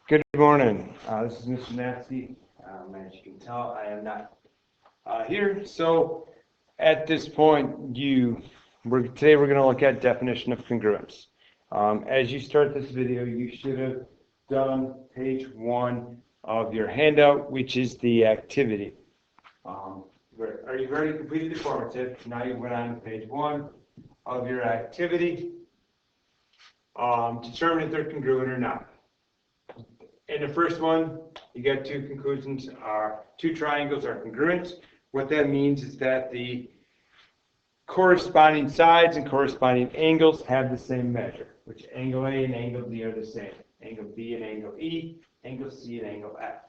Good morning. This is Mr. Nasty. As you can tell, I am not here. So at this point, today we're going to look at definition of congruence. As you start this video, you should have done page 1 of your handout, which is the activity. Are you ready to complete the formative? Now you went on to page 1 of your activity. Determine if they're congruent or not. In the first one, you got two conclusions. Two triangles are congruent. What that means is that the corresponding sides and corresponding angles have the same measure, which angle A and angle D are the same. Angle B and angle E, angle C and angle F.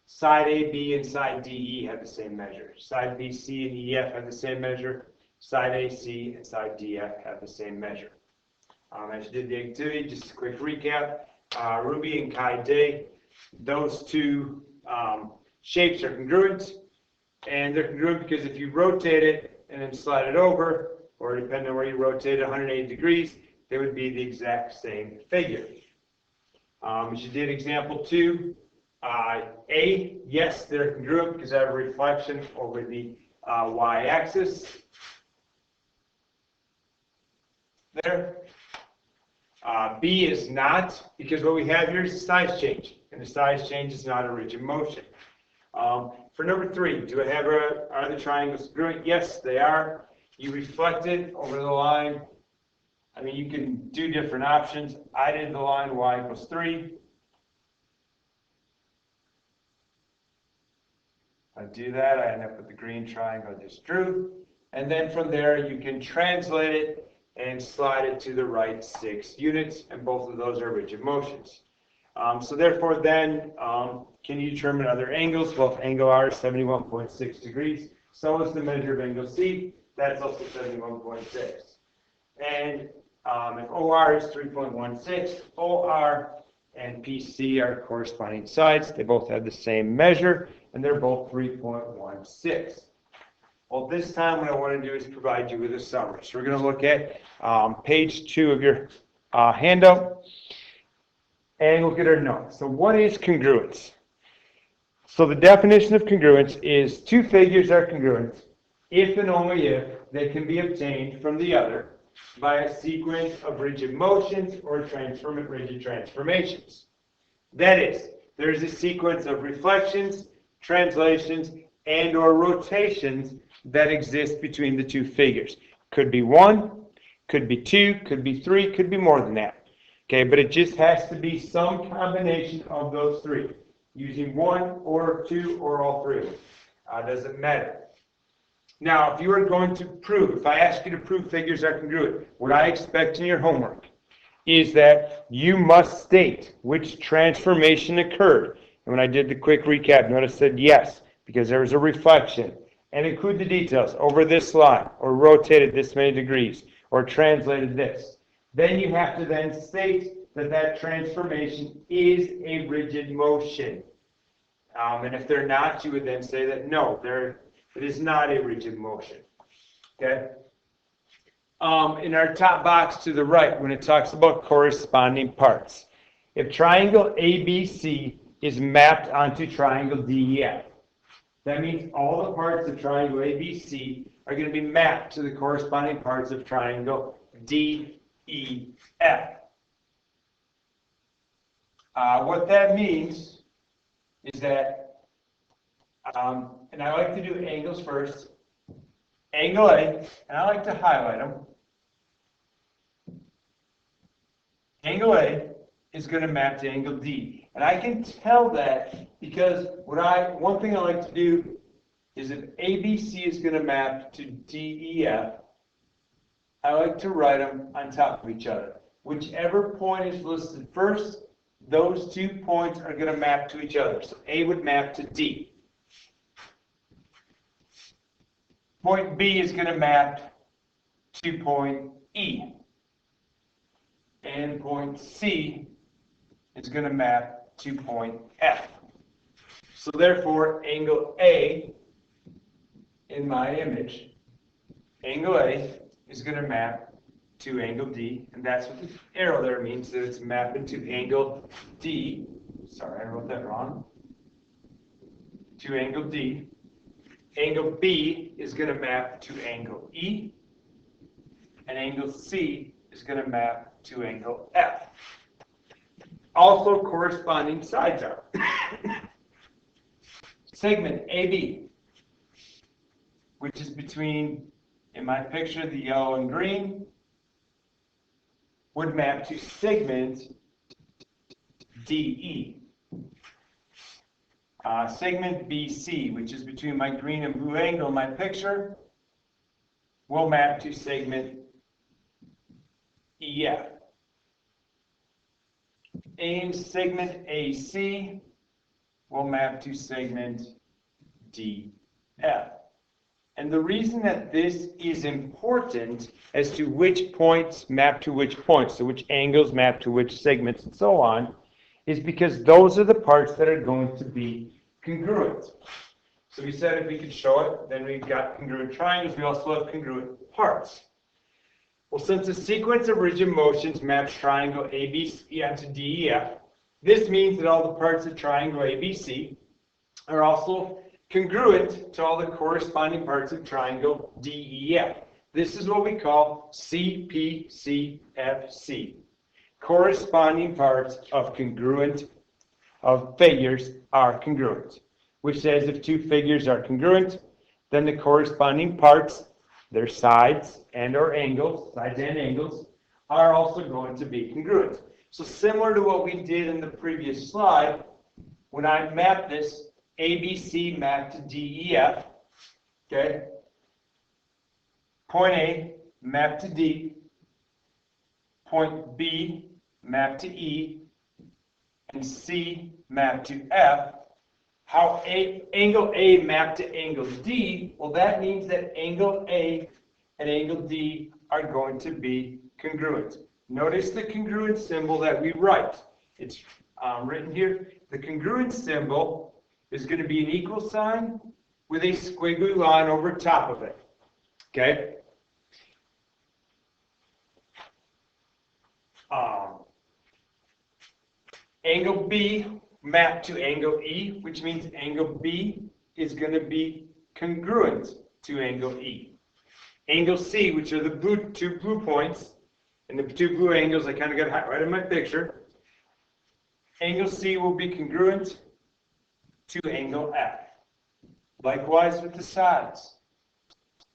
Side AB and side DE have the same measure. Side BC and EF have the same measure. Side AC and side DF have the same measure. As you did the activity, just a quick recap. Ruby and Kai Day, those two shapes are congruent, and they're congruent because if you rotate it and then slide it over, or depending on where you rotate it 180 degrees, they would be the exact same figure. As you did example 2, A, yes, they're congruent because I have a reflection over the y-axis there. B is not, because what we have here is a size change, and the size change is not a rigid motion. For number 3, are the triangles congruent? Yes, they are. You reflect it over the line. I mean, you can do different options. I did the line y equals 3. I do that, I end up with the green triangle I just drew. And then from there, you can translate it and slide it to the right 6 units, and both of those are rigid motions. So therefore then, can you determine other angles? Well, if angle R is 71.6 degrees, so is the measure of angle C, that's also 71.6. And if OR is 3.16, OR and PC are corresponding sides, they both have the same measure, and they're both 3.16. Well, this time what I want to do is provide you with a summary. So we're going to look at page 2 of your handout, and look at our notes. So what is congruence? So the definition of congruence is two figures are congruent if and only if they can be obtained from the other by a sequence of rigid motions or rigid transformations. That is, there's a sequence of reflections, translations, and or rotations that exist between the two figures. Could be 1, could be 2, could be 3, could be more than that. Okay, but it just has to be some combination of those 3, using 1 or 2 or all 3. Doesn't matter. Now, if you are going to prove, if I ask you to prove figures are congruent, what I expect in your homework is that you must state which transformation occurred. And when I did the quick recap, notice I said yes, because there was a reflection. And include the details over this line, or rotated this many degrees, or translated this. Then you have to then state that that transformation is a rigid motion. And if they're not, you would then say that no, it is not a rigid motion. Okay? In our top box to the right, when it talks about corresponding parts, if triangle ABC is mapped onto triangle DEF, that means all the parts of triangle ABC are going to be mapped to the corresponding parts of triangle DEF. What that means is that, and I like to do angles first, angle A, and I like to highlight them. Angle A is going to map to angle D. And I can tell that because one thing I like to do is if ABC is going to map to DEF, I like to write them on top of each other. Whichever point is listed first, those 2 points are going to map to each other. So A would map to D. Point B is going to map to point E. And point C is going to map to point F. So therefore, angle A in my image, angle A is going to map to angle D, and that's what the arrow there means, that it's mapping to angle D. Sorry, I wrote that wrong. To angle D. Angle B is going to map to angle E, and angle C is going to map to angle F. Also, corresponding sides are segment AB, which is between, in my picture, the yellow and green, would map to segment DE. Segment BC, which is between my green and blue angle in my picture, will map to segment EF. And segment AC will map to segment DF. And the reason that this is important as to which points map to which points, so which angles map to which segments and so on, is because those are the parts that are going to be congruent. So we said if we could show it, then we've got congruent triangles. We also have congruent parts. Well, since the sequence of rigid motions maps triangle ABC onto DEF, this means that all the parts of triangle ABC are also congruent to all the corresponding parts of triangle DEF. This is what we call CPCFC. Corresponding parts of figures are congruent, which says if two figures are congruent, then the corresponding parts, their sides and angles, are also going to be congruent. So similar to what we did in the previous slide, when I map this, ABC mapped to DEF, okay? Point A mapped to D, point B mapped to E, and C mapped to F. How angle A mapped to angle D, well, that means that angle A and angle D are going to be congruent. Notice the congruent symbol that we write. It's written here. The congruent symbol is going to be an equal sign with a squiggly line over top of it. Okay? Angle B mapped to angle E, which means angle B is going to be congruent to angle E. Angle C, which are the two blue points, and the two blue angles I kind of got right in my picture. Angle C will be congruent to angle F. Likewise with the sides.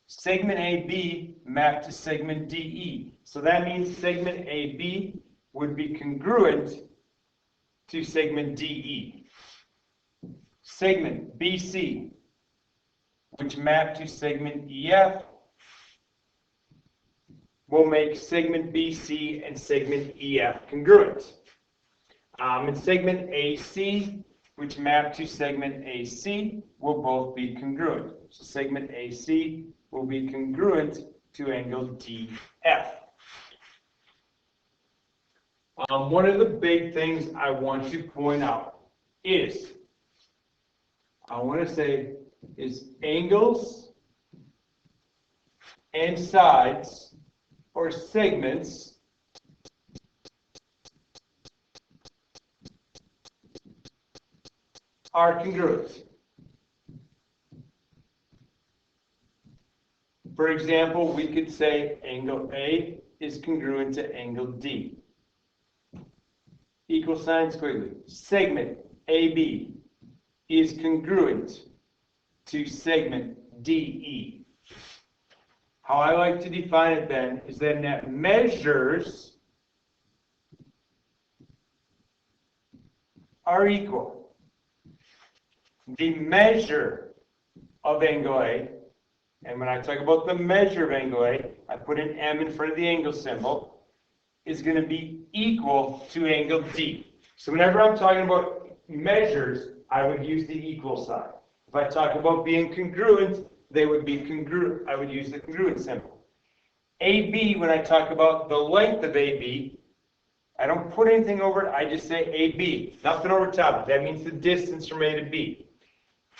Segment AB mapped to segment DE. So that means segment AB would be congruent to segment DE. Segment BC, which mapped to segment EF, will make segment BC and segment EF congruent. And segment AC, which map to segment AC, will both be congruent. So segment AC will be congruent to angle DF. One of the big things I want to point out is, angles and sides or segments are congruent. For example, we could say angle A is congruent to angle D. Equal sign squiggly. Segment AB is congruent to segment DE. How I like to define it then is that measures are equal. The measure of angle A, and when I talk about the measure of angle A, I put an M in front of the angle symbol, is going to be equal to angle D. So whenever I'm talking about measures, I would use the equal sign. If I talk about being congruent, they would be congruent. I would use the congruent symbol. AB, when I talk about the length of AB, I don't put anything over it, I just say AB, nothing over top. That means the distance from A to B.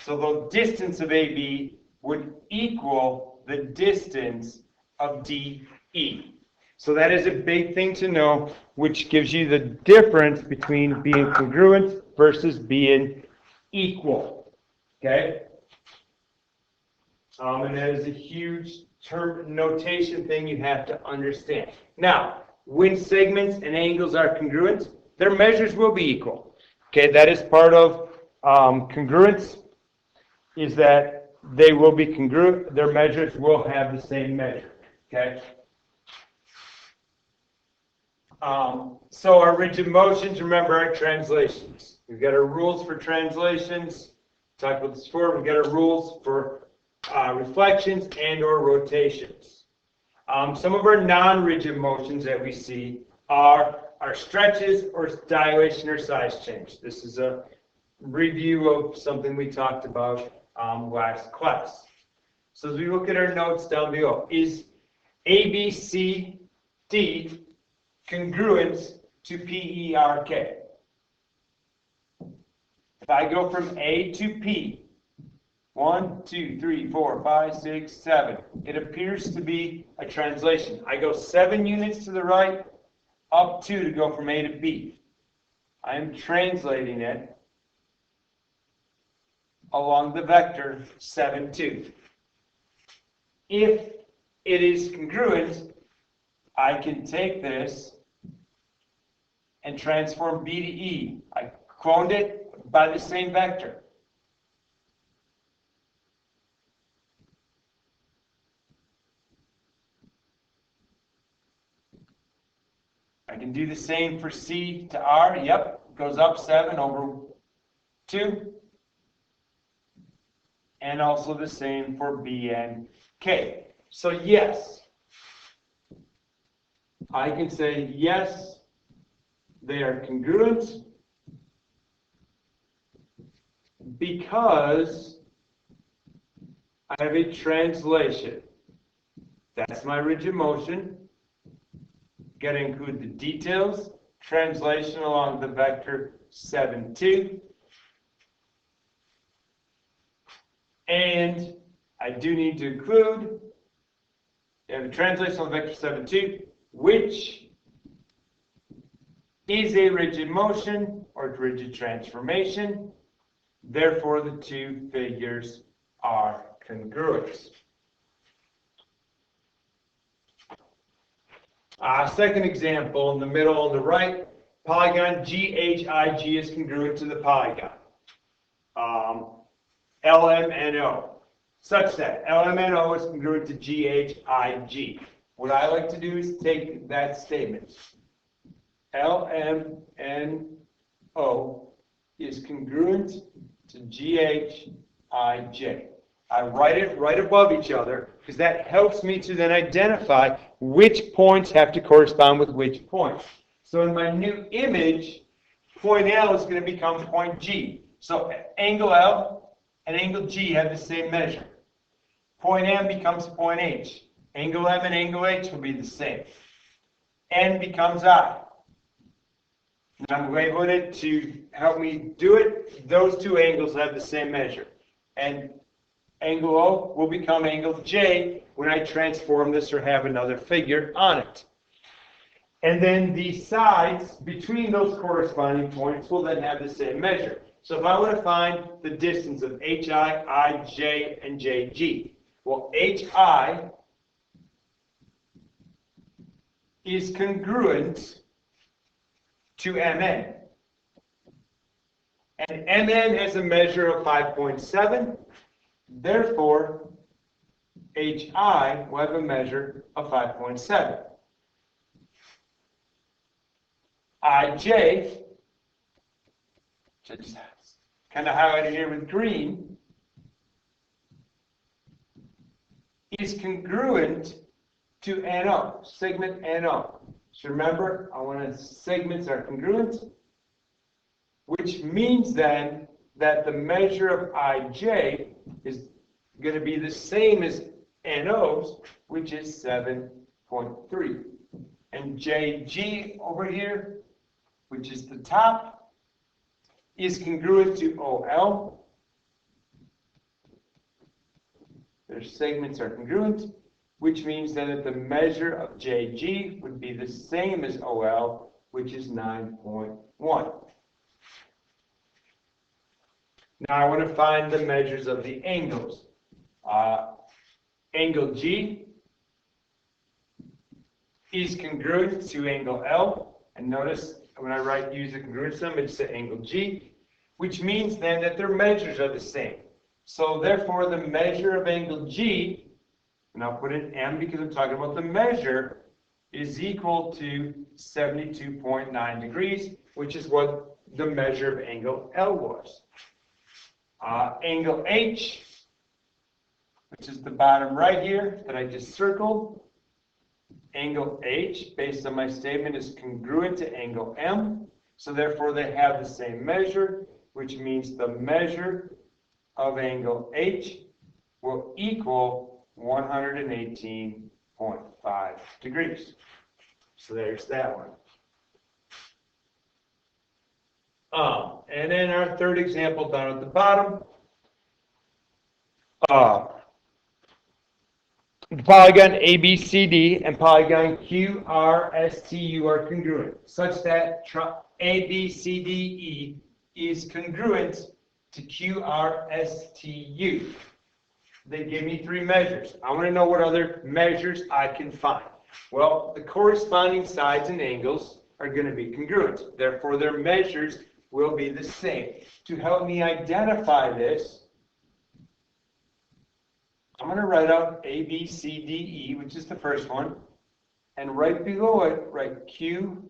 So the distance of AB would equal the distance of DE. So that is a big thing to know, which gives you the difference between being congruent versus being equal. Okay? And that is a huge term notation thing you have to understand. Now, when segments and angles are congruent, their measures will be equal. Okay, that is part of congruence, is that they will be congruent. Their measures will have the same measure. Okay. So our rigid motions, remember, our translations. We've got our rules for translations. Talked about this before. We've got our rules for reflections and or rotations. Some of our non-rigid motions that we see are our stretches or dilation or size change. This is a review of something we talked about last class. So as we look at our notes down below, is ABCD congruent to PERK? If I go from A to P, 1, 2, 3, 4, 5, 6, 7. It appears to be a translation. I go 7 units to the right, up 2 to go from A to B. I am translating it along the vector 7, 2. If it is congruent, I can take this and transform B to E. I cloned it by the same vector. I can do the same for C to R. Yep, goes up 7 over 2. And also the same for B and K. So yes, I can say yes, they are congruent because I have a translation. That's my rigid motion. Got to include the details. Translation along the vector 7, 2. And I do need to include the translation on the vector 7, 2, which is a rigid motion or rigid transformation. Therefore, the two figures are congruent. Second example, in the middle on the right, polygon GHIG is congruent to the polygon LMNO, such that LMNO is congruent to GHIG. What I like to do is take that statement. LMNO is congruent to GHIJ. I write it right above each other because that helps me to then identify which points have to correspond with which points. So in my new image, point L is going to become point G. So angle L and angle G have the same measure. Point M becomes point H. Angle M and angle H will be the same. N becomes I. And I'm labeling it to help me do it. Those two angles have the same measure. And angle O will become angle J when I transform this or have another figure on it. And then the sides between those corresponding points will then have the same measure. So if I want to find the distance of HI, IJ, and JG, well, HI is congruent to MN. And MN has a measure of 5.7. Therefore, HI will have a measure of 5.7. IJ, which I just kind of highlighted here with green, is congruent to NO, segment NO. So remember, I want to segments are congruent, which means then that the measure of IJ is going to be the same as NO's, which is 7.3. And JG over here, which is the top, is congruent to OL. Their segments are congruent. which means then that the measure of JG would be the same as OL, which is 9.1. Now I want to find the measures of the angles. Angle G is congruent to angle L, and notice when I use the congruence sum, it's the angle G, which means then that their measures are the same. So therefore, the measure of angle G, and I'll put in M because I'm talking about the measure, is equal to 72.9 degrees, which is what the measure of angle L was. Angle H, which is the bottom right here that I just circled, angle H, based on my statement, is congruent to angle M, so therefore they have the same measure, which means the measure of angle H will equal 118.5 degrees. So there's that one. And then our third example down at the bottom. The polygon ABCD and polygon QRSTU are congruent, such that ABCDE is congruent to QRSTU. They give me three measures. I want to know what other measures I can find. Well, the corresponding sides and angles are going to be congruent. Therefore, their measures will be the same. To help me identify this, I'm going to write out ABCDE, which is the first one, and right below it, write QRSTU.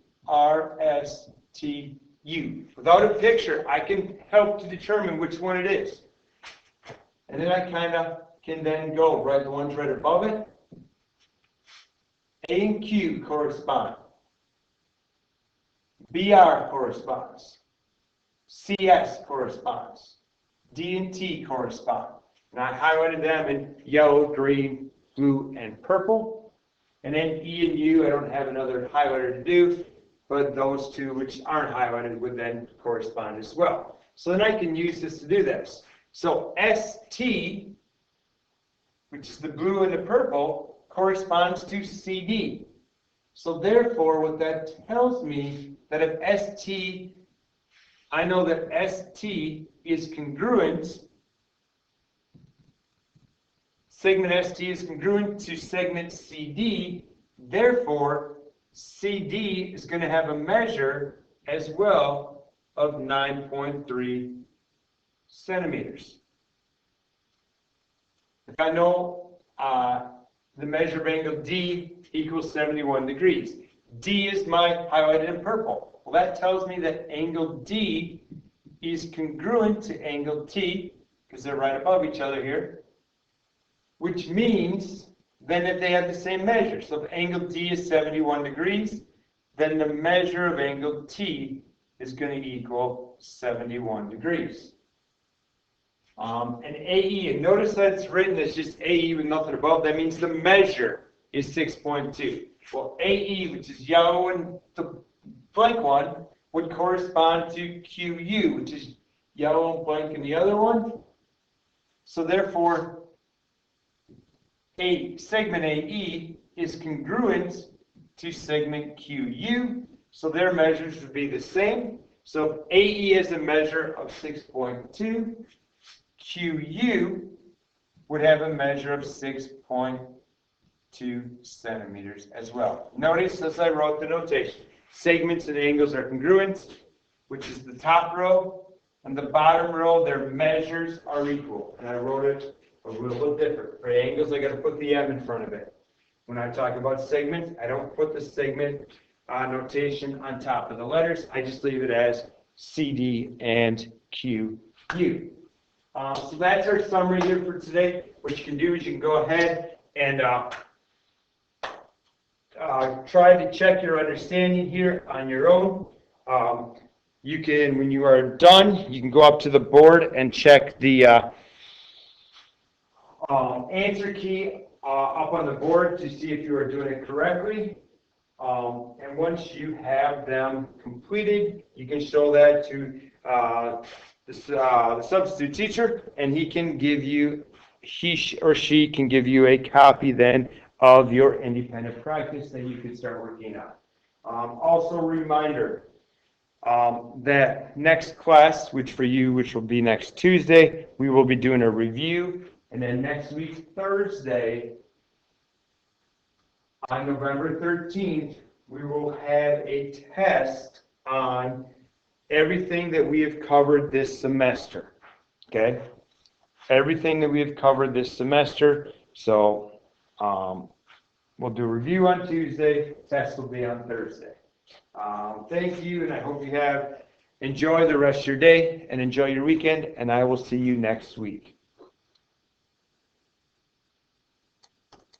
Without a picture, I can help to determine which one it is. And then I kind of can then go, right, the ones right above it. A and Q correspond. BR corresponds. CS corresponds. D and T correspond. And I highlighted them in yellow, green, blue, and purple. And then E and U, I don't have another highlighter to do, but those two which aren't highlighted would then correspond as well. So then I can use this to do this. So ST, which is the blue and the purple, corresponds to CD. So therefore, what that tells me that if ST, I know that ST is congruent, segment ST is congruent to segment CD, therefore CD is going to have a measure as well of 9.3 centimeters. If I know the measure of angle D equals 71 degrees. D is my highlighted in purple. Well, that tells me that angle D is congruent to angle T, because they're right above each other here, which means then that they have the same measure. So if angle D is 71 degrees, then the measure of angle T is going to equal 71 degrees. And AE, and notice that it's written as just AE with nothing above. That means the measure is 6.2. Well, AE, which is yellow and the blank one, would correspond to QU, which is yellow and blank in the other one. So therefore, segment AE is congruent to segment QU. So their measures would be the same. So if AE is a measure of 6.2, QU would have a measure of 6.2 centimeters as well. Notice as I wrote the notation, segments and angles are congruent, which is the top row, and the bottom row, their measures are equal. And I wrote it a little different. For angles, I got to put the M in front of it. When I talk about segments, I don't put the segment notation on top of the letters. I just leave it as CD and QU. So that's our summary here for today. What you can do is you can go ahead and try to check your understanding here on your own. You can, when you are done, you can go up to the board and check the answer key up on the board to see if you are doing it correctly. And once you have them completed, you can show that to the substitute teacher, and he or she can give you a copy then of your independent practice that you can start working on. Also, a reminder that next class, which will be next Tuesday, we will be doing a review, and then next week, Thursday, on November 13th, we will have a test on everything that we have covered this semester. Okay? Everything that we have covered this semester. So we'll do a review on Tuesday. Test will be on Thursday. Thank you, and I hope you enjoy the rest of your day and enjoy your weekend, and I will see you next week.